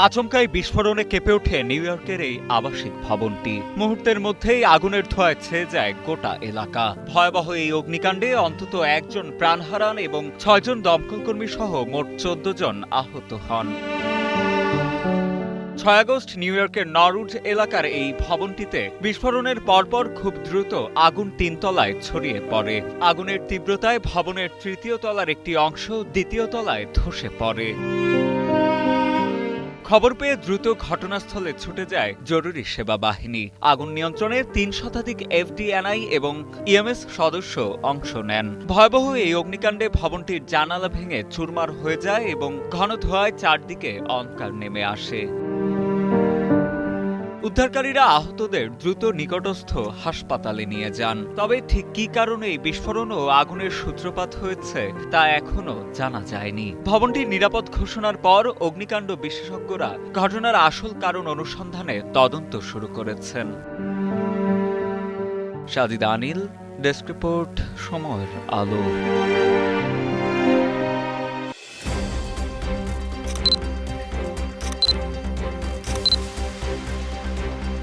আচমকাই বিস্ফোরণে কেঁপে ওঠে নিউ ইয়র্কের এই আবাসিক ভবনটি। মুহূর্তের মধ্যেই আগুনের ধোঁয়ায় ছেয়ে যায় গোটা এলাকা। ভয়াবহ এই অগ্নিকাণ্ডে অন্তত একজন প্রাণ হারান এবং ৬ জন দমকলকর্মী সহ মোট ১৪ জন আহত হন। ৬ আগস্ট নিউ ইয়র্কের নরউড এলাকার এই ভবনটিতে বিস্ফোরণের পরপর খুব দ্রুত আগুন ৩ তলায় ছড়িয়ে পড়ে। আগুনের তীব্রতায় ভবনের ৩য় তলার একটি অংশ ২য় তলায় ধসে পড়ে। খবর পেয়ে দ্রুত ঘটনাস্থলে ছুটে যায় জরুরি সেবা বাহিনী। আগুন নিয়ন্ত্রণে ৩ শতাধিক এফডিএনআই এবং ইএমএস সদস্য অংশ নেন। ভয়াবহ এই অগ্নিকাণ্ডে ভবনটির জানালা ভেঙে চুরমার হয়ে যায় এবং ঘন ধোঁয়ায় চারদিকে অন্ধকার নেমে আসে। উদ্ধারকারীরা আহতদের দ্রুত নিকটস্থ হাসপাতালে নিয়ে যান। তবে ঠিক কী কারণে এই বিস্ফোরণ ও আগুনের সূত্রপাত হয়েছে তা এখনো জানা যায়নি। ভবনটির নিরাপদ ঘোষণার পর অগ্নিকাণ্ড বিশেষজ্ঞরা ঘটনার আসল কারণ অনুসন্ধানে তদন্ত শুরু করেছেন। সাজিদ আনিল, ডেস্ক রিপোর্ট, সময়ের আলো।